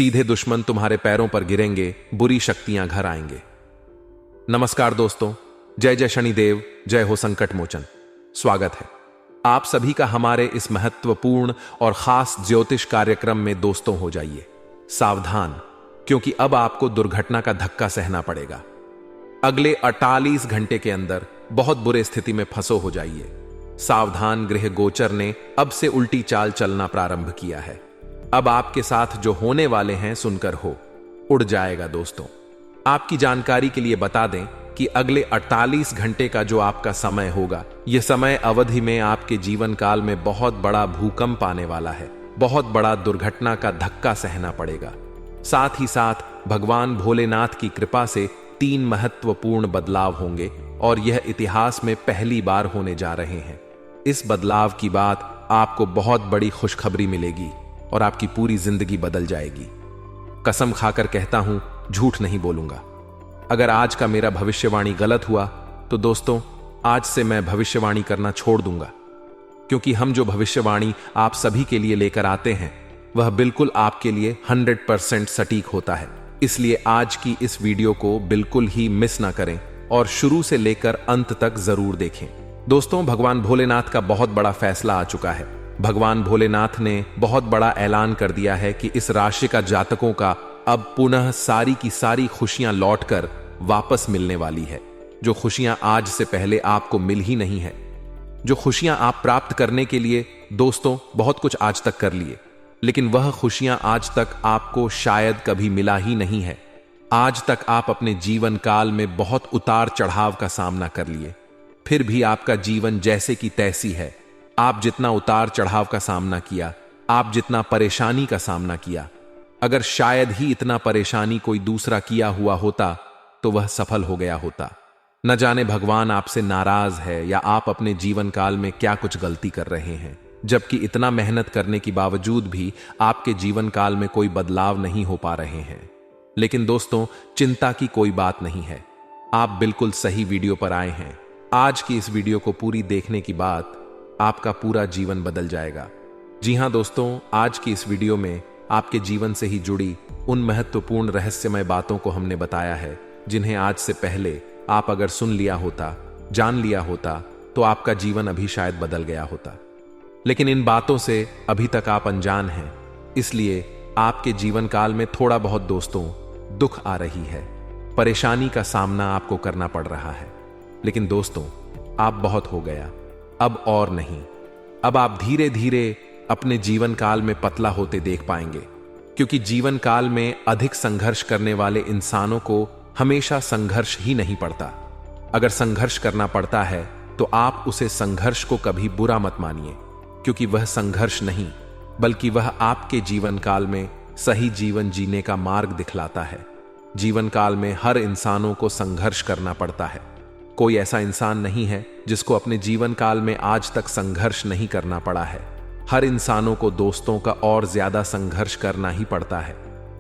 सीधे दुश्मन तुम्हारे पैरों पर गिरेंगे, बुरी शक्तियां घर आएंगे। नमस्कार दोस्तों, जय जय शनिदेव, जय हो संकट मोचन। स्वागत है आप सभी का हमारे इस महत्वपूर्ण और खास ज्योतिष कार्यक्रम में। दोस्तों हो जाइए सावधान, क्योंकि अब आपको दुर्घटना का धक्का सहना पड़ेगा। अगले 48 घंटे के अंदर बहुत बुरे स्थिति में फंसो हो जाइए। सावधान, गृह गोचर ने अब से उल्टी चाल चलना प्रारंभ किया है। अब आपके साथ जो होने वाले हैं सुनकर हो उड़ जाएगा। दोस्तों आपकी जानकारी के लिए बता दें कि अगले 48 घंटे का जो आपका समय होगा, यह समय अवधि में आपके जीवन काल में बहुत बड़ा भूकंप आने वाला है। बहुत बड़ा दुर्घटना का धक्का सहना पड़ेगा। साथ ही साथ भगवान भोलेनाथ की कृपा से 3 महत्वपूर्ण बदलाव होंगे और यह इतिहास में पहली बार होने जा रहे हैं। इस बदलाव की बात आपको बहुत बड़ी खुशखबरी मिलेगी और आपकी पूरी जिंदगी बदल जाएगी। कसम खाकर कहता हूं, झूठ नहीं बोलूंगा। अगर आज का मेरा भविष्यवाणी गलत हुआ तो दोस्तों आज से मैं भविष्यवाणी करना छोड़ दूंगा, क्योंकि हम जो भविष्यवाणी आप सभी के लिए लेकर आते हैं वह बिल्कुल आपके लिए 100% सटीक होता है। इसलिए आज की इस वीडियो को बिल्कुल ही मिस ना करें और शुरू से लेकर अंत तक जरूर देखें। दोस्तों भगवान भोलेनाथ का बहुत बड़ा फैसला आ चुका है। भगवान भोलेनाथ ने बहुत बड़ा ऐलान कर दिया है कि इस राशि का जातकों का अब पुनः सारी की सारी खुशियां लौटकर वापस मिलने वाली है। जो खुशियां आज से पहले आपको मिल ही नहीं है, जो खुशियां आप प्राप्त करने के लिए दोस्तों बहुत कुछ आज तक कर लिए, लेकिन वह खुशियां आज तक आपको शायद कभी मिला ही नहीं है। आज तक आप अपने जीवन काल में बहुत उतार चढ़ाव का सामना कर लिए, फिर भी आपका जीवन जैसे कि तैसी है। आप जितना उतार चढ़ाव का सामना किया, आप जितना परेशानी का सामना किया, अगर शायद ही इतना परेशानी कोई दूसरा किया हुआ होता तो वह सफल हो गया होता। न जाने भगवान आपसे नाराज है या आप अपने जीवन काल में क्या कुछ गलती कर रहे हैं, जबकि इतना मेहनत करने के बावजूद भी आपके जीवन काल में कोई बदलाव नहीं हो पा रहे हैं। लेकिन दोस्तों चिंता की कोई बात नहीं है, आप बिल्कुल सही वीडियो पर आए हैं। आज की इस वीडियो को पूरी देखने की बाद आपका पूरा जीवन बदल जाएगा। जी हां दोस्तों, आज की इस वीडियो में आपके जीवन से ही जुड़ी उन महत्वपूर्ण रहस्यमय बातों को हमने बताया है, जिन्हें आज से पहले आप अगर सुन लिया होता, जान लिया होता तो आपका जीवन अभी शायद बदल गया होता। लेकिन इन बातों से अभी तक आप अनजान हैं, इसलिए आपके जीवन काल में थोड़ा बहुत दोस्तों दुख आ रही है, परेशानी का सामना आपको करना पड़ रहा है। लेकिन दोस्तों आप बहुत हो गया, अब और नहीं। अब आप धीरे धीरे अपने जीवन काल में पतला होते देख पाएंगे, क्योंकि जीवन काल में अधिक संघर्ष करने वाले इंसानों को हमेशा संघर्ष ही नहीं पड़ता। अगर संघर्ष करना पड़ता है तो आप उसे संघर्ष को कभी बुरा मत मानिए, क्योंकि वह संघर्ष नहीं बल्कि वह आपके जीवन काल में सही जीवन जीने का मार्ग दिखलाता है। जीवन काल में हर इंसानों को संघर्ष करना पड़ता है। कोई ऐसा इंसान नहीं है जिसको अपने जीवन काल में आज तक संघर्ष नहीं करना पड़ा है। हर इंसानों को दोस्तों का और ज्यादा संघर्ष करना ही पड़ता है।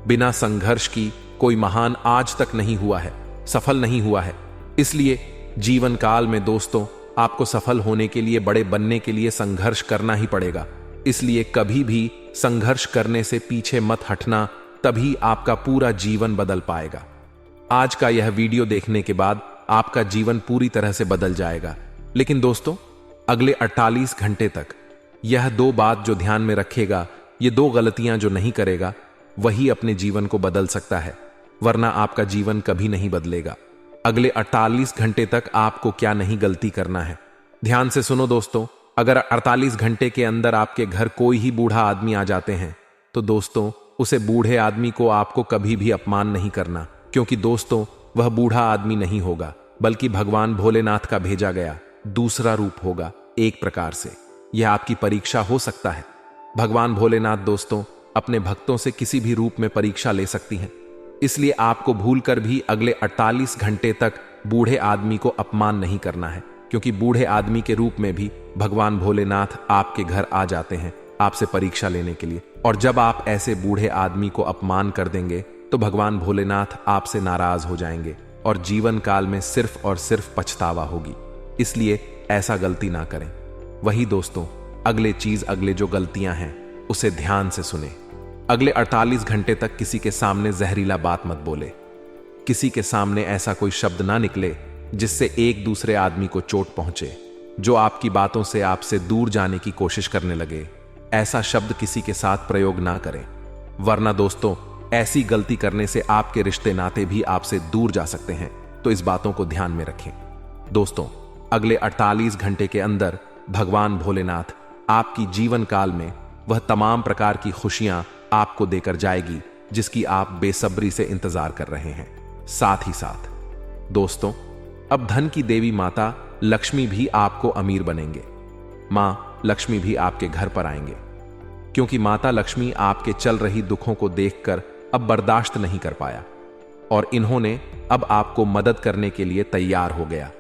बिना संघर्ष की कोई महान आज तक नहीं हुआ है, सफल नहीं हुआ है। इसलिए जीवन काल में दोस्तों आपको सफल होने के लिए, बड़े बनने के लिए संघर्ष करना ही पड़ेगा। इसलिए कभी भी संघर्ष करने से पीछे मत हटना, तभी आपका पूरा जीवन बदल पाएगा। आज का यह वीडियो देखने के बाद आपका जीवन पूरी तरह से बदल जाएगा। लेकिन दोस्तों अगले 48 घंटे तक यह 2 बात जो ध्यान में रखेगा, ये 2 गलतियां जो नहीं करेगा, वही अपने जीवन को बदल सकता है, वरना आपका जीवन कभी नहीं बदलेगा। अगले 48 घंटे तक आपको क्या नहीं गलती करना है, ध्यान से सुनो दोस्तों। अगर 48 घंटे के अंदर आपके घर कोई ही बूढ़ा आदमी आ जाते हैं तो दोस्तों उसे बूढ़े आदमी को आपको कभी भी अपमान नहीं करना, क्योंकि दोस्तों वह बूढ़ा आदमी नहीं होगा, बल्कि भगवान भोलेनाथ का भेजा गया दूसरा रूप होगा। एक प्रकार से यह आपकी परीक्षा हो सकता है। भगवान भोलेनाथ दोस्तों अपने भक्तों से किसी भी रूप में परीक्षा ले सकती हैं, इसलिए आपको भूलकर भी अगले 48 घंटे तक बूढ़े आदमी को अपमान नहीं करना है, क्योंकि बूढ़े आदमी के रूप में भी भगवान भोलेनाथ आपके घर आ जाते हैं आपसे परीक्षा लेने के लिए। और जब आप ऐसे बूढ़े आदमी को अपमान कर देंगे तो भगवान भोलेनाथ आपसे नाराज हो जाएंगे और जीवन काल में सिर्फ और सिर्फ पछतावा होगी। इसलिए ऐसा गलती ना करें। वही दोस्तों अगले जो गलतियां हैं उसे ध्यान से सुने। अगले 48 घंटे तक किसी के सामने जहरीला बात मत बोले। किसी के सामने ऐसा कोई शब्द ना निकले जिससे एक दूसरे आदमी को चोट पहुंचे, जो आपकी बातों से आपसे दूर जाने की कोशिश करने लगे। ऐसा शब्द किसी के साथ प्रयोग ना करें, वरना दोस्तों ऐसी गलती करने से आपके रिश्ते नाते भी आपसे दूर जा सकते हैं। तो इस बातों को ध्यान में रखें। दोस्तों, अगले 48 घंटे के अंदर भगवान भोलेनाथ आपकी जीवन काल में वह तमाम प्रकार की खुशियां आपको देकर जाएगी जिसकी आप बेसब्री से इंतजार कर रहे हैं। साथ ही साथ दोस्तों, अब धन की देवी माता लक्ष्मी भी आपको अमीर बनेंगे। मां लक्ष्मी भी आपके घर पर आएंगे, क्योंकि माता लक्ष्मी आपके चल रही दुखों को देखकर अब बर्दाश्त नहीं कर पाया और इन्होंने अब आपको मदद करने के लिए तैयार हो गया।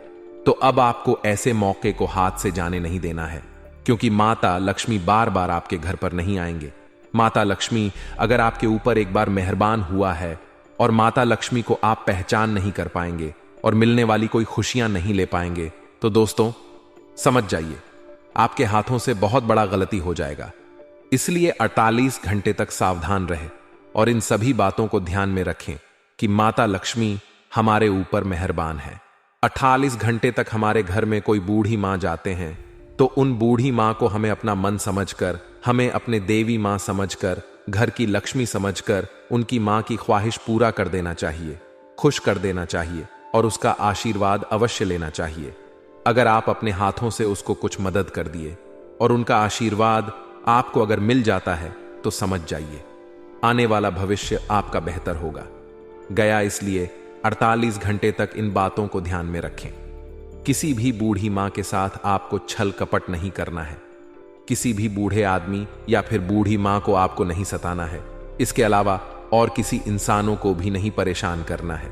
तो अब आपको ऐसे मौके को हाथ से जाने नहीं देना है, क्योंकि माता लक्ष्मी बार बार आपके घर पर नहीं आएंगे। माता लक्ष्मी अगर आपके ऊपर एक बार मेहरबान हुआ है और माता लक्ष्मी को आप पहचान नहीं कर पाएंगे और मिलने वाली कोई खुशियां नहीं ले पाएंगे, तो दोस्तों समझ जाइए आपके हाथों से बहुत बड़ा गलती हो जाएगा। इसलिए 48 घंटे तक सावधान रहे और इन सभी बातों को ध्यान में रखें कि माता लक्ष्मी हमारे ऊपर मेहरबान है। 48 घंटे तक हमारे घर में कोई बूढ़ी मां जाते हैं तो उन बूढ़ी मां को हमें अपना मन समझकर, हमें अपने देवी मां समझकर, घर की लक्ष्मी समझकर उनकी मां की ख्वाहिश पूरा कर देना चाहिए, खुश कर देना चाहिए और उसका आशीर्वाद अवश्य लेना चाहिए। अगर आप अपने हाथों से उसको कुछ मदद कर दिए और उनका आशीर्वाद आपको अगर मिल जाता है तो समझ जाइए आने वाला भविष्य आपका बेहतर होगा। गया इसलिए 48 घंटे तक इन बातों को ध्यान में रखें। किसी भी बूढ़ी मां के साथ आपको छल कपट नहीं करना है। किसी भी बूढ़े आदमी या फिर बूढ़ी मां को आपको नहीं सताना है। इसके अलावा और किसी इंसानों को भी नहीं परेशान करना है।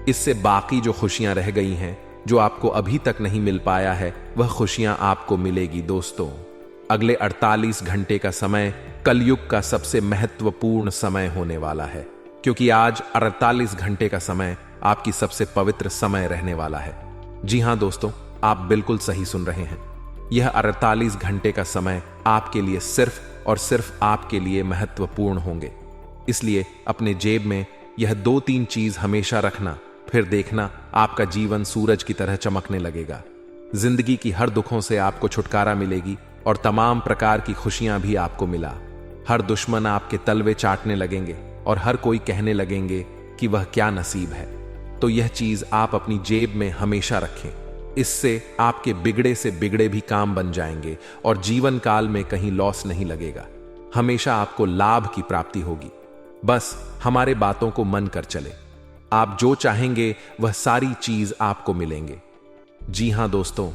इससे बाकी जो खुशियां रह गई हैं, जो आपको अभी तक नहीं मिल पाया है, वह खुशियां आपको मिलेगी। दोस्तों, अगले 48 घंटे का समय कलयुग का सबसे महत्वपूर्ण समय होने वाला है, क्योंकि आज 48 घंटे का समय आपकी सबसे पवित्र समय रहने वाला है। जी हां दोस्तों, आप बिल्कुल सही सुन रहे हैं। यह 48 घंटे का समय आपके लिए सिर्फ और सिर्फ आपके लिए महत्वपूर्ण होंगे। इसलिए अपने जेब में यह 2-3 चीज हमेशा रखना, फिर देखना आपका जीवन सूरज की तरह चमकने लगेगा। जिंदगी की हर दुखों से आपको छुटकारा मिलेगी और तमाम प्रकार की खुशियां भी आपको मिला। हर दुश्मन आपके तलवे चाटने लगेंगे और हर कोई कहने लगेंगे कि वह क्या नसीब है। तो यह चीज आप अपनी जेब में हमेशा रखें। इससे आपके बिगड़े से बिगड़े भी काम बन जाएंगे और जीवन काल में कहीं लॉस नहीं लगेगा। हमेशा आपको लाभ की प्राप्ति होगी। बस हमारे बातों को मन कर चले। आप जो चाहेंगे वह सारी चीज आपको मिलेंगे। जी हां दोस्तों,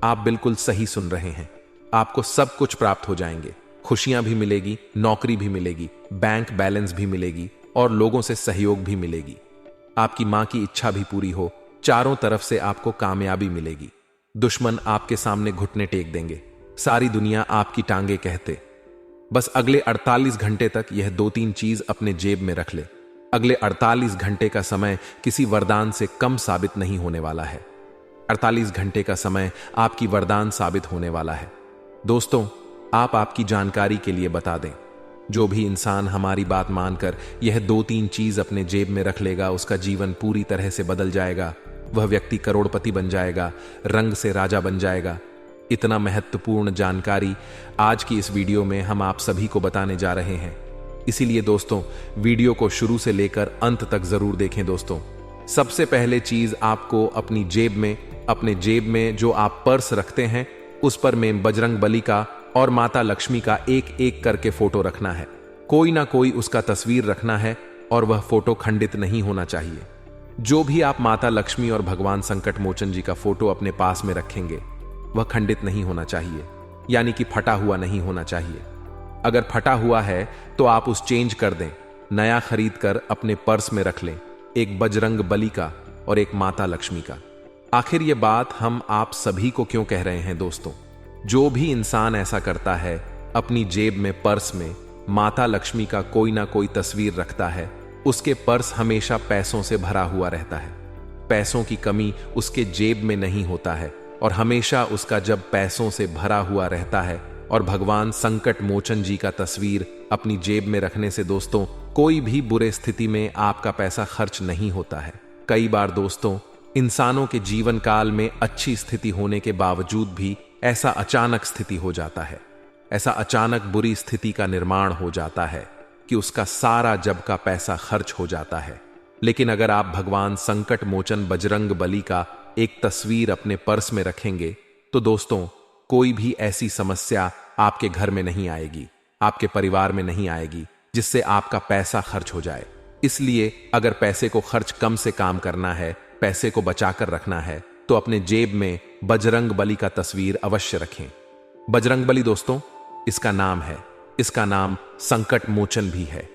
आप बिल्कुल सही सुन रहे हैं। आपको सब कुछ प्राप्त हो जाएंगे। खुशियां भी मिलेगी, नौकरी भी मिलेगी, बैंक बैलेंस भी मिलेगी और लोगों से सहयोग भी मिलेगी। आपकी मां की इच्छा भी पूरी हो, चारों तरफ से आपको कामयाबी मिलेगी। दुश्मन आपके सामने घुटने टेक देंगे, सारी दुनिया आपकी टांगे कहते। बस अगले 48 घंटे तक यह 2-3 चीज अपने जेब में रख ले। अगले 48 घंटे का समय किसी वरदान से कम साबित नहीं होने वाला है। 48 घंटे का समय आपकी वरदान साबित होने वाला है। दोस्तों, आप आपकी जानकारी के लिए बता दें, जो भी इंसान हमारी बात मानकर यह 2-3 चीज अपने जेब में रख लेगा, उसका जीवन पूरी तरह से बदल जाएगा। वह व्यक्ति करोड़पति बन जाएगा, रंग से राजा बन जाएगा। इतना महत्वपूर्ण जानकारी आज की इस वीडियो में हम आप सभी को बताने जा रहे हैं। इसीलिए दोस्तों, वीडियो को शुरू से लेकर अंत तक जरूर देखें। दोस्तों, सबसे पहले चीज आपको अपनी अपने जेब में जो आप पर्स रखते हैं, उस पर में बजरंग बली का और माता लक्ष्मी का एक एक करके फोटो रखना है। कोई ना कोई उसका तस्वीर रखना है और वह फोटो खंडित नहीं होना चाहिए। जो भी आप माता लक्ष्मी और भगवान संकट मोचन जी का फोटो अपने पास में रखेंगे, वह खंडित नहीं होना चाहिए, यानी कि फटा हुआ नहीं होना चाहिए। अगर फटा हुआ है तो आप उस चेंज कर दें, नया खरीद कर अपने पर्स में रख लें, एक बजरंग बली का और एक माता लक्ष्मी का। आखिर ये बात हम आप सभी को क्यों कह रहे हैं दोस्तों? जो भी इंसान ऐसा करता है, अपनी जेब में पर्स में माता लक्ष्मी का कोई ना कोई तस्वीर रखता है, उसके पर्स हमेशा पैसों से भरा हुआ रहता है। पैसों की कमी उसके जेब में नहीं होता है और हमेशा उसका जब पैसों से भरा हुआ रहता है और भगवान संकट मोचन जी का तस्वीर अपनी जेब में रखने से दोस्तों कोई भी बुरे स्थिति में आपका पैसा खर्च नहीं होता है। कई बार दोस्तों इंसानों के जीवन काल में अच्छी स्थिति होने के बावजूद भी ऐसा अचानक स्थिति हो जाता है, ऐसा अचानक बुरी स्थिति का निर्माण हो जाता है कि उसका सारा जब का पैसा खर्च हो जाता है। लेकिन अगर आप भगवान संकट मोचन बजरंग बली का एक तस्वीर अपने पर्स में रखेंगे तो दोस्तों कोई भी ऐसी समस्या आपके घर में नहीं आएगी, आपके परिवार में नहीं आएगी जिससे आपका पैसा खर्च हो जाए। इसलिए अगर पैसे को खर्च कम से काम करना है, पैसे को बचाकर रखना है तो अपने जेब में बजरंग बली का तस्वीर अवश्य रखें। बजरंग बली दोस्तों इसका नाम है, इसका नाम संकट मोचन भी है।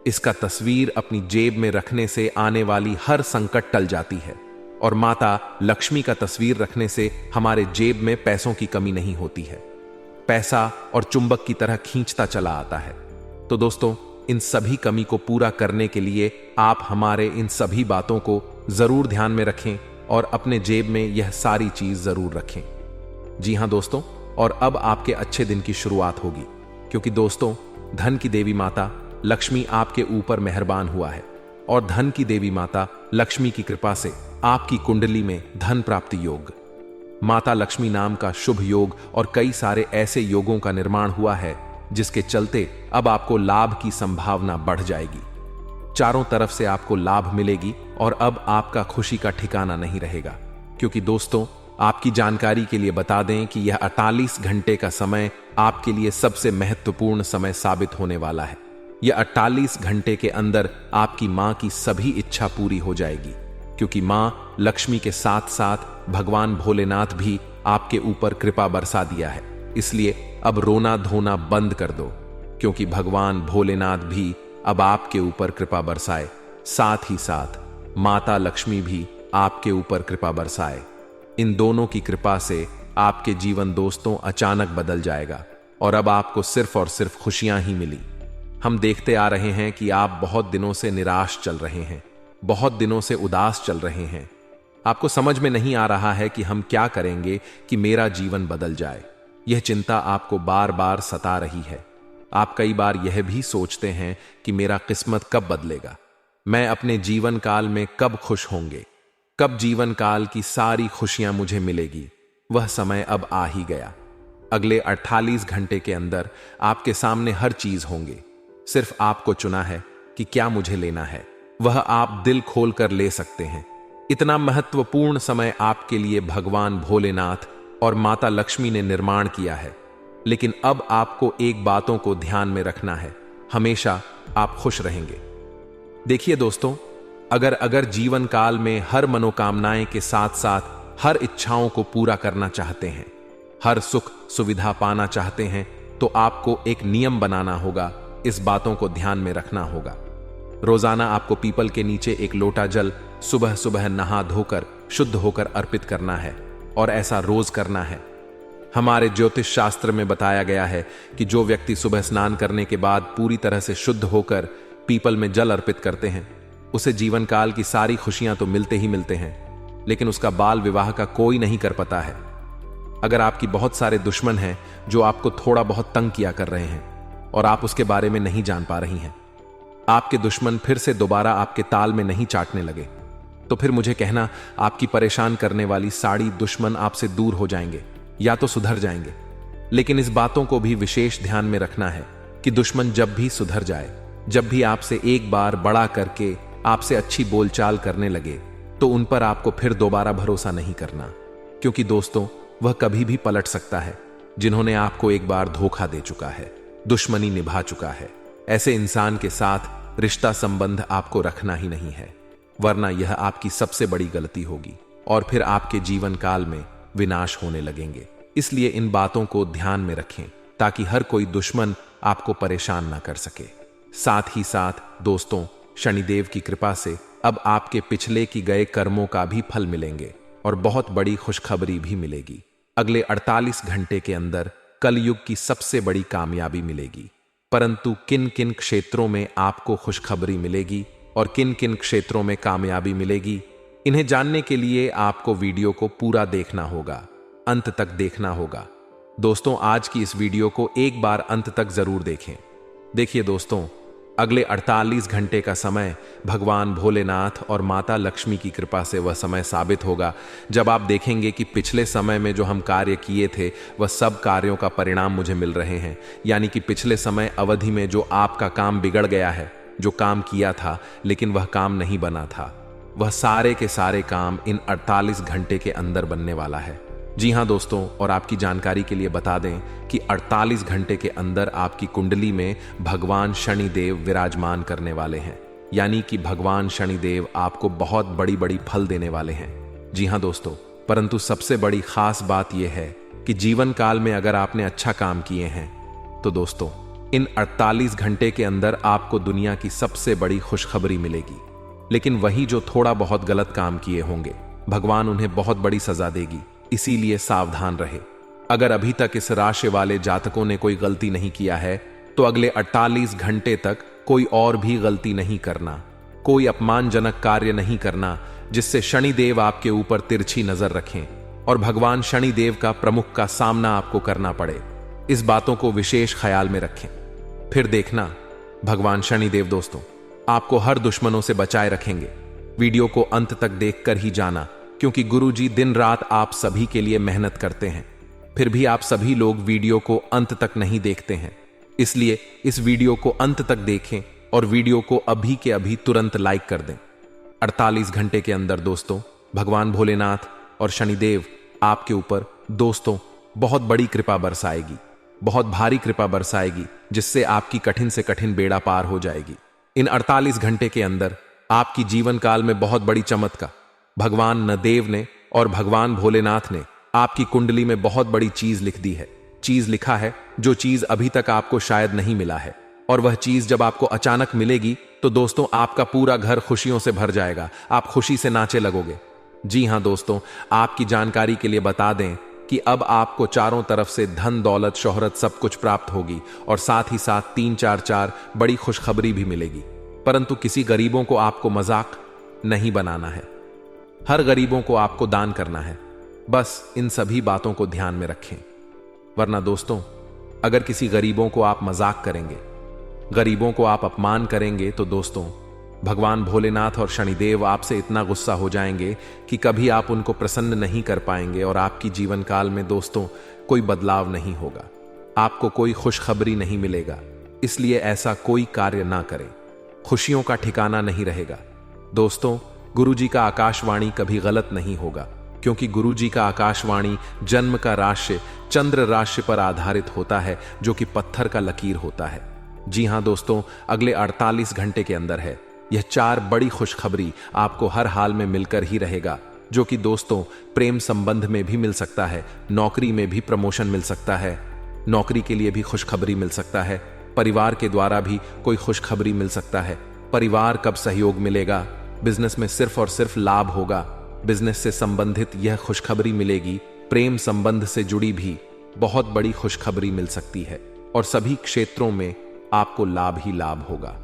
इसका तस्वीर अपनी जेब में रखने से आने वाली हर संकट टल जाती है और माता लक्ष्मी का तस्वीर रखने से हमारे जेब में पैसों की कमी नहीं होती है। पैसा और चुंबक की तरह खींचता चला आता है। तो दोस्तों इन सभी कमी को पूरा करने के लिए आप हमारे इन सभी बातों को जरूर ध्यान में रखें और अपने जेब में यह सारी चीज जरूर रखें। जी हां दोस्तों, और अब आपके अच्छे दिन की शुरुआत होगी, क्योंकि दोस्तों धन की देवी माता लक्ष्मी आपके ऊपर मेहरबान हुआ है और धन की देवी माता लक्ष्मी की कृपा से आपकी कुंडली में धन प्राप्ति योग, माता लक्ष्मी नाम का शुभ योग और कई सारे ऐसे योगों का निर्माण हुआ है जिसके चलते अब आपको लाभ की संभावना बढ़ जाएगी। चारों तरफ से आपको लाभ मिलेगी और अब आपका खुशी का ठिकाना नहीं रहेगा। क्योंकि दोस्तों आपकी जानकारी के लिए बता दें कि यह 48 घंटे का समय आपके लिए सबसे महत्वपूर्ण समय साबित होने वाला है। यह 48 घंटे के अंदर आपकी मां की सभी इच्छा पूरी हो जाएगी, क्योंकि मां लक्ष्मी के साथ साथ भगवान भोलेनाथ भी आपके ऊपर कृपा बरसा दिया है। इसलिए अब रोना धोना बंद कर दो, क्योंकि भगवान भोलेनाथ भी अब आपके ऊपर कृपा बरसाए, साथ ही साथ माता लक्ष्मी भी आपके ऊपर कृपा बरसाए। इन दोनों की कृपा से आपके जीवन दोस्तों अचानक बदल जाएगा और अब आपको सिर्फ और सिर्फ खुशियां ही मिली। हम देखते आ रहे हैं कि आप बहुत दिनों से निराश चल रहे हैं, बहुत दिनों से उदास चल रहे हैं। आपको समझ में नहीं आ रहा है कि हम क्या करेंगे कि मेरा जीवन बदल जाए। यह चिंता आपको बार बार सता रही है। आप कई बार यह भी सोचते हैं कि मेरा किस्मत कब बदलेगा, मैं अपने जीवन काल में कब खुश होंगे, कब जीवन काल की सारी खुशियां मुझे मिलेगी। वह समय अब आ ही गया। अगले 48 घंटे के अंदर आपके सामने हर चीज होंगे। सिर्फ आपको चुना है कि क्या मुझे लेना है, वह आप दिल खोल कर ले सकते हैं। इतना महत्वपूर्ण समय आपके लिए भगवान भोलेनाथ और माता लक्ष्मी ने निर्माण किया है। लेकिन अब आपको एक बातों को ध्यान में रखना है, हमेशा आप खुश रहेंगे। देखिए दोस्तों, अगर जीवन काल में हर मनोकामनाएं के साथ साथ हर इच्छाओं को पूरा करना चाहते हैं, हर सुख सुविधा पाना चाहते हैं, तो आपको एक नियम बनाना होगा। इस बातों को ध्यान में रखना होगा। रोजाना आपको पीपल के नीचे एक लोटा जल सुबह सुबह नहा धोकर शुद्ध होकर अर्पित करना है और ऐसा रोज करना है। हमारे ज्योतिष शास्त्र में बताया गया है कि जो व्यक्ति सुबह स्नान करने के बाद पूरी तरह से शुद्ध होकर पीपल में जल अर्पित करते हैं, उसे जीवन काल की सारी खुशियां तो मिलते ही मिलते हैं, लेकिन उसका बाल विवाह का कोई नहीं कर पाता है। अगर आपकी बहुत सारे दुश्मन हैं जो आपको थोड़ा बहुत तंग किया कर रहे हैं और आप उसके बारे में नहीं जान पा रही हैं, आपके दुश्मन फिर से दोबारा आपके ताल में नहीं चाटने लगे, तो फिर मुझे कहना आपकी परेशान करने वाली सारी दुश्मन आपसे दूर हो जाएंगे या तो सुधर जाएंगे। लेकिन इस बातों को भी विशेष ध्यान में रखना है कि दुश्मन जब भी सुधर जाए, जब भी आपसे एक बार बड़ा करके आपसे अच्छी बोलचाल करने लगे, तो उन पर आपको फिर दोबारा भरोसा नहीं करना, क्योंकि दोस्तों वह कभी भी पलट सकता है। जिन्होंने आपको एक बार धोखा दे चुका है, दुश्मनी निभा चुका है, ऐसे इंसान के साथ रिश्ता संबंध आपको रखना ही नहीं है, वरना यह आपकी सबसे बड़ी गलती होगी और फिर आपके जीवन काल में विनाश होने लगेंगे। इसलिए इन बातों को ध्यान में रखें ताकि हर कोई दुश्मन आपको परेशान ना कर सके। साथ ही साथ दोस्तों, शनिदेव की कृपा से अब आपके पिछले की गए कर्मों का भी फल मिलेंगे और बहुत बड़ी खुशखबरी भी मिलेगी। अगले 48 घंटे के अंदर कलयुग की सबसे बड़ी कामयाबी मिलेगी। परंतु किन किन क्षेत्रों में आपको खुशखबरी मिलेगी और किन किन क्षेत्रों में कामयाबी मिलेगी, इन्हें जानने के लिए आपको वीडियो को पूरा देखना होगा, अंत तक देखना होगा। दोस्तों, आज की इस वीडियो को एक बार अंत तक जरूर देखें। देखिए दोस्तों, अगले 48 घंटे का समय भगवान भोलेनाथ और माता लक्ष्मी की कृपा से वह समय साबित होगा जब आप देखेंगे कि पिछले समय में जो हम कार्य किए थे वह सब कार्यों का परिणाम मुझे मिल रहे हैं। यानी कि पिछले समय अवधि में जो आपका काम बिगड़ गया है, जो काम किया था लेकिन वह काम नहीं बना था, वह सारे के सारे काम इन 48 घंटे के अंदर बनने वाला है। जी हाँ दोस्तों, और आपकी जानकारी के लिए बता दें कि 48 घंटे के अंदर आपकी कुंडली में भगवान शनिदेव विराजमान करने वाले हैं। यानी कि भगवान शनिदेव आपको बहुत बड़ी बड़ी फल देने वाले हैं। जी हाँ दोस्तों, परंतु सबसे बड़ी खास बात यह है कि जीवन काल में अगर आपने अच्छा काम किए हैं तो दोस्तों इन 48 घंटे के अंदर आपको दुनिया की सबसे बड़ी खुशखबरी मिलेगी। लेकिन वही जो थोड़ा बहुत गलत काम किए होंगे, भगवान उन्हें बहुत बड़ी सजा देगी। इसीलिए सावधान रहे। अगर अभी तक इस राशि वाले जातकों ने कोई गलती नहीं किया है तो अगले 48 घंटे तक कोई और भी गलती नहीं करना, कोई अपमानजनक कार्य नहीं करना जिससे शनिदेव आपके ऊपर तिरछी नजर रखें और भगवान शनिदेव का प्रमुख का सामना आपको करना पड़े। इस बातों को विशेष ख्याल में रखें। फिर देखना भगवान शनिदेव दोस्तों आपको हर दुश्मनों से बचाए रखेंगे। वीडियो को अंत तक देखकर ही जाना, क्योंकि गुरुजी दिन रात आप सभी के लिए मेहनत करते हैं, फिर भी आप सभी लोग वीडियो को अंत तक नहीं देखते हैं। इसलिए इस वीडियो को अंत तक देखें और वीडियो को अभी के अभी तुरंत लाइक कर दें। 48 घंटे के अंदर दोस्तों भगवान भोलेनाथ और शनिदेव आपके ऊपर दोस्तों बहुत बड़ी कृपा बरसाएगी, बहुत भारी कृपा बरसाएगी, जिससे आपकी कठिन से कठिन बेड़ा पार हो जाएगी। इन 48 घंटे के अंदर आपकी जीवन काल में बहुत बड़ी चमत्कार भगवान नदेव ने और भगवान भोलेनाथ ने आपकी कुंडली में बहुत बड़ी चीज लिख दी है। चीज लिखा है जो चीज अभी तक आपको शायद नहीं मिला है, और वह चीज जब आपको अचानक मिलेगी तो दोस्तों आपका पूरा घर खुशियों से भर जाएगा। आप खुशी से नाचे लगोगे। जी हां दोस्तों, आपकी जानकारी के लिए बता दें कि अब आपको चारों तरफ से धन दौलत शोहरत सब कुछ प्राप्त होगी और साथ ही साथ 344 बड़ी खुशखबरी भी मिलेगी। परंतु किसी गरीबों को आपको मजाक नहीं बनाना है, हर गरीबों को आपको दान करना है। बस इन सभी बातों को ध्यान में रखें, वरना दोस्तों अगर किसी गरीबों को आप मजाक करेंगे, गरीबों को आप अपमान करेंगे तो दोस्तों भगवान भोलेनाथ और शनिदेव आपसे इतना गुस्सा हो जाएंगे कि कभी आप उनको प्रसन्न नहीं कर पाएंगे और आपकी जीवन काल में दोस्तों कोई बदलाव नहीं होगा, आपको कोई खुशखबरी नहीं मिलेगा। इसलिए ऐसा कोई कार्य ना करें, खुशियों का ठिकाना नहीं रहेगा। दोस्तों गुरुजी का आकाशवाणी कभी गलत नहीं होगा, क्योंकि गुरुजी का आकाशवाणी जन्म का राशि चंद्र राशि पर आधारित होता है, जो कि पत्थर का लकीर होता है। जी हां दोस्तों, अगले 48 घंटे के अंदर है यह 4 बड़ी खुशखबरी आपको हर हाल में मिलकर ही रहेगा, जो कि दोस्तों प्रेम संबंध में भी मिल सकता है, नौकरी में भी प्रमोशन मिल सकता है, नौकरी के लिए भी खुशखबरी मिल सकता है, परिवार के द्वारा भी कोई खुशखबरी मिल सकता है। परिवार कब सहयोग मिलेगा, बिजनेस में सिर्फ और सिर्फ लाभ होगा, बिजनेस से संबंधित यह खुशखबरी मिलेगी। प्रेम संबंध से जुड़ी भी बहुत बड़ी खुशखबरी मिल सकती है और सभी क्षेत्रों में आपको लाभ ही लाभ होगा।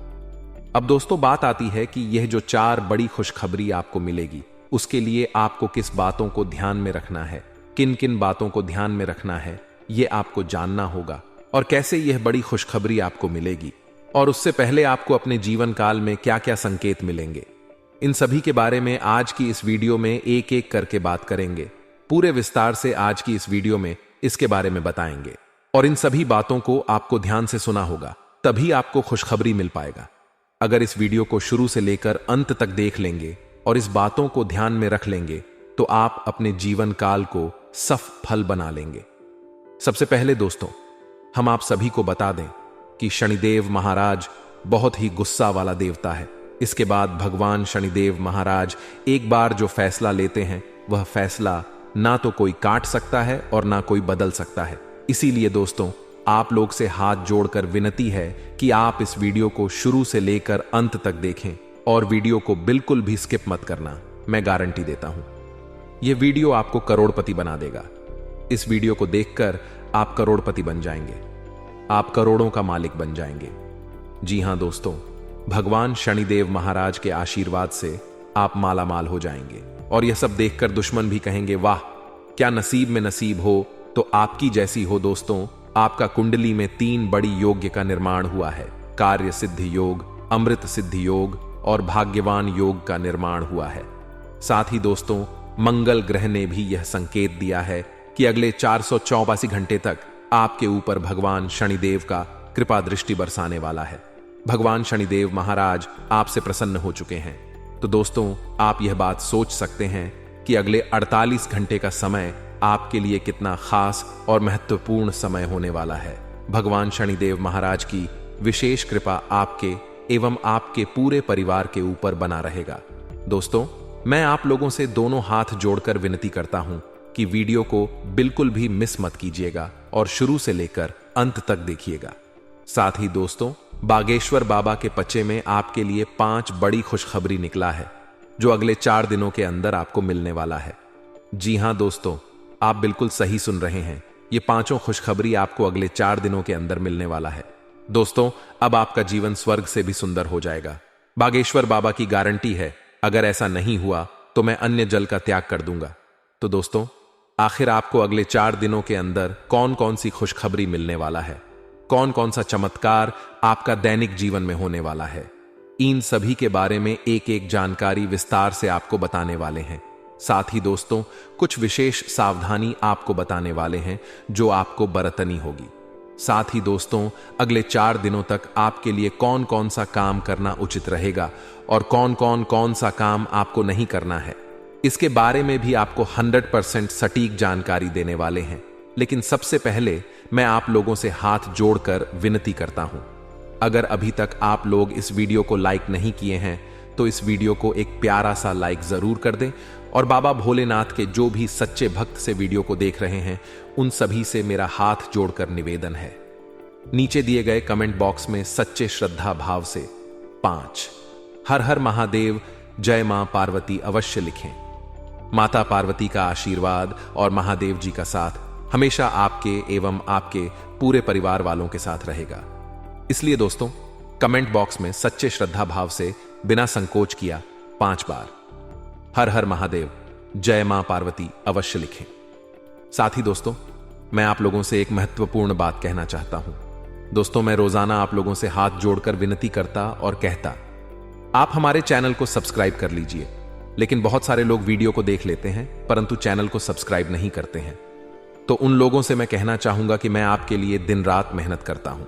अब दोस्तों बात आती है कि यह जो 4 बड़ी खुशखबरी आपको मिलेगी, उसके लिए आपको किस बातों को ध्यान में रखना है, किन किन बातों को ध्यान में रखना है, यह आपको जानना होगा, और कैसे यह बड़ी खुशखबरी आपको मिलेगी, और उससे पहले आपको अपने जीवन काल में क्या क्या संकेत मिलेंगे। इन सभी के बारे में आज की इस वीडियो में एक एक करके बात करेंगे। पूरे विस्तार से आज की इस वीडियो में इसके बारे में बताएंगे, और इन सभी बातों को आपको ध्यान से सुना होगा, तभी आपको खुशखबरी मिल पाएगा। अगर इस वीडियो को शुरू से लेकर अंत तक देख लेंगे और इस बातों को ध्यान में रख लेंगे तो आप अपने जीवन काल को सफल बना लेंगे। सबसे पहले दोस्तों हम आप सभी को बता दें कि शनिदेव महाराज बहुत ही गुस्सा वाला देवता है। इसके बाद भगवान शनिदेव महाराज एक बार जो फैसला लेते हैं वह फैसला ना तो कोई काट सकता है और ना कोई बदल सकता है। इसीलिए दोस्तों आप लोग से हाथ जोड़कर विनती है कि आप इस वीडियो को शुरू से लेकर अंत तक देखें और वीडियो को बिल्कुल भी स्किप मत करना। मैं गारंटी देता हूं यह वीडियो आपको करोड़पति बना देगा। इस वीडियो को देखकर आप करोड़पति बन जाएंगे, आप करोड़ों का मालिक बन जाएंगे। जी हां दोस्तों, भगवान शनिदेव महाराज के आशीर्वाद से आप माला माल हो जाएंगे और यह सब देखकर दुश्मन भी कहेंगे वाह क्या नसीब में नसीब हो तो आपकी जैसी हो दोस्तों, आपका कुंडली में 3 बड़ी योग्य का निर्माण हुआ है। कार्य सिद्धि योग, अमृत सिद्धि योग और भाग्यवान योग का निर्माण हुआ है। साथ ही दोस्तों, मंगल ग्रह ने भी यह संकेत दिया है कि अगले 484 घंटे तक आपके ऊपर भगवान शनिदेव का कृपा दृष्टि बरसाने वाला है। भगवान शनिदेव महाराज आपसे प्रसन्न हो चुके हैं। तो दोस्तों, आप यह बात सोच सकते हैं कि अगले 48 घंटे का समय आपके लिए कितना खास और महत्वपूर्ण समय होने वाला है। भगवान शनिदेव महाराज की विशेष कृपा आपके एवं आपके पूरे परिवार के ऊपर बना रहेगा। दोस्तों, मैं आप लोगों से दोनों हाथ जोड़कर विनती करता हूं कि वीडियो को बिल्कुल भी मिस मत कीजिएगा और शुरू से लेकर अंत तक देखिएगा। साथ ही दोस्तों, बागेश्वर बाबा के पचे में आपके लिए 5 बड़ी खुशखबरी निकला है, जो अगले 4 दिनों के अंदर आपको मिलने वाला है। जी हां दोस्तों, आप बिल्कुल सही सुन रहे हैं। ये 5 खुशखबरी आपको अगले 4 दिनों के अंदर मिलने वाला है। दोस्तों, अब आपका जीवन स्वर्ग से भी सुंदर हो जाएगा। बागेश्वर बाबा की गारंटी है, अगर ऐसा नहीं हुआ तो मैं अन्य जल का त्याग कर दूंगा। तो दोस्तों, आखिर आपको अगले 4 दिनों के अंदर कौन कौन सी खुशखबरी मिलने वाला है, कौन कौन सा चमत्कार आपका दैनिक जीवन में होने वाला है, इन सभी के बारे में एक एक जानकारी विस्तार से आपको बताने वाले हैं। साथ ही दोस्तों, कुछ विशेष सावधानी आपको बताने वाले हैं जो आपको बरतनी होगी। साथ ही दोस्तों, अगले 4 दिनों तक आपके लिए कौन कौन सा काम करना उचित रहेगा और कौन सा काम आपको नहीं करना है, इसके बारे में भी आपको 100% सटीक जानकारी देने वाले हैं। लेकिन सबसे पहले मैं आप लोगों से हाथ जोड़कर विनती करता हूं, अगर अभी तक आप लोग इस वीडियो को लाइक नहीं किए हैं तो इस वीडियो को एक प्यारा सा लाइक जरूर कर दें। और बाबा भोलेनाथ के जो भी सच्चे भक्त से वीडियो को देख रहे हैं, उन सभी से मेरा हाथ जोड़कर निवेदन है, नीचे दिए गए कमेंट बॉक्स में सच्चे श्रद्धा भाव से 5 हर हर महादेव जय मां पार्वती अवश्य लिखें। माता पार्वती का आशीर्वाद और महादेव जी का साथ हमेशा आपके एवं आपके पूरे परिवार वालों के साथ रहेगा। इसलिए दोस्तों, कमेंट बॉक्स में सच्चे श्रद्धा भाव से बिना संकोच किया 5 बार हर हर महादेव जय मां पार्वती अवश्य लिखें। साथ ही दोस्तों, मैं आप लोगों से एक महत्वपूर्ण बात कहना चाहता हूं। दोस्तों, मैं रोजाना आप लोगों से हाथ जोड़कर विनती करता और कहता, आप हमारे चैनल को सब्सक्राइब कर लीजिए। लेकिन बहुत सारे लोग वीडियो को देख लेते हैं परंतु चैनल को सब्सक्राइब नहीं करते हैं। तो उन लोगों से मैं कहना चाहूंगा कि मैं आपके लिए दिन रात मेहनत करता हूं,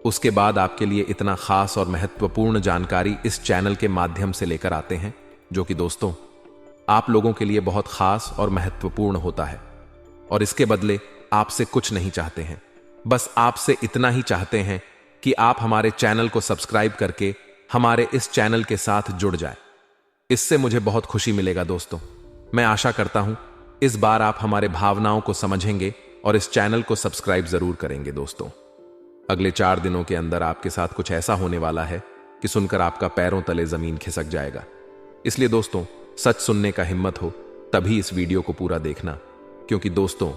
उसके बाद आपके लिए इतना खास और महत्वपूर्ण जानकारी इस चैनल के माध्यम से लेकर आते हैं, जो कि दोस्तों आप लोगों के लिए बहुत खास और महत्वपूर्ण होता है। और इसके बदले आपसे कुछ नहीं चाहते हैं, बस आपसे इतना ही चाहते हैं कि आप हमारे चैनल को सब्सक्राइब करके हमारे इस चैनल के साथ जुड़ जाए। इससे मुझे बहुत खुशी मिलेगा। दोस्तों, मैं आशा करता हूं इस बार आप हमारे भावनाओं को समझेंगे और इस चैनल को सब्सक्राइब जरूर करेंगे। दोस्तों, अगले 4 दिनों के अंदर आपके साथ कुछ ऐसा होने वाला है कि सुनकर आपका पैरों तले जमीन खिसक जाएगा। इसलिए दोस्तों, सच सुनने का हिम्मत हो तभी इस वीडियो को पूरा देखना, क्योंकि दोस्तों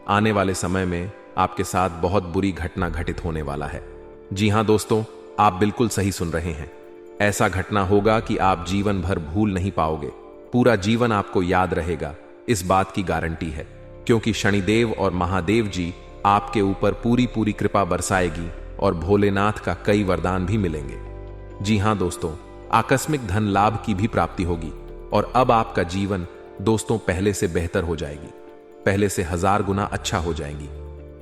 आने वाले समय में आपके साथ बहुत बुरी घटना घटित होने वाला है। जी हां दोस्तों, आप बिल्कुल सही सुन रहे हैं। ऐसा घटना होगा कि आप जीवन भर भूल नहीं पाओगे, पूरा जीवन आपको याद रहेगा, इस बात की गारंटी है। क्योंकि शनिदेव और महादेव जी आपके ऊपर पूरी कृपा बरसाएगी और भोलेनाथ का कई वरदान भी मिलेंगे। जी हां दोस्तों, आकस्मिक धन लाभ की भी प्राप्ति होगी और अब आपका जीवन दोस्तों पहले से बेहतर हो जाएगी, पहले से 1000 गुना अच्छा हो जाएगी।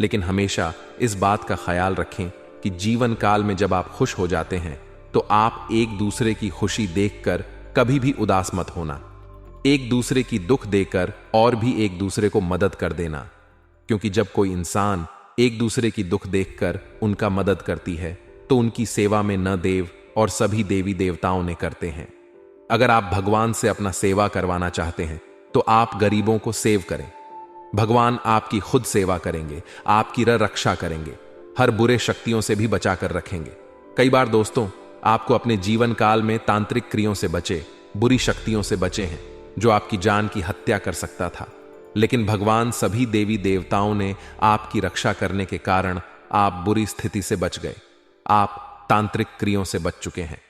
लेकिन हमेशा इस बात का ख्याल रखें कि जीवन काल में जब आप खुश हो जाते हैं तो आप एक दूसरे की खुशी देखकर कभी भी उदास मत होना, एक दूसरे की दुख देकर और भी एक दूसरे को मदद कर देना। क्योंकि जब कोई इंसान एक दूसरे की दुख देखकर उनका मदद करती है तो उनकी सेवा में न देव और सभी देवी देवताओं ने करते हैं। अगर आप भगवान से अपना सेवा करवाना चाहते हैं तो आप गरीबों को सेव करें, भगवान आपकी खुद सेवा करेंगे, आपकी रक्षा करेंगे, हर बुरे शक्तियों से भी बचाकर रखेंगे। कई बार दोस्तों आपको अपने जीवन काल में तांत्रिक क्रियों से बचे, बुरी शक्तियों से बचे हैं जो आपकी जान की हत्या कर सकता था, लेकिन भगवान सभी देवी देवताओं ने आपकी रक्षा करने के कारण आप बुरी स्थिति से बच गए, आप तांत्रिक क्रियों से बच चुके हैं।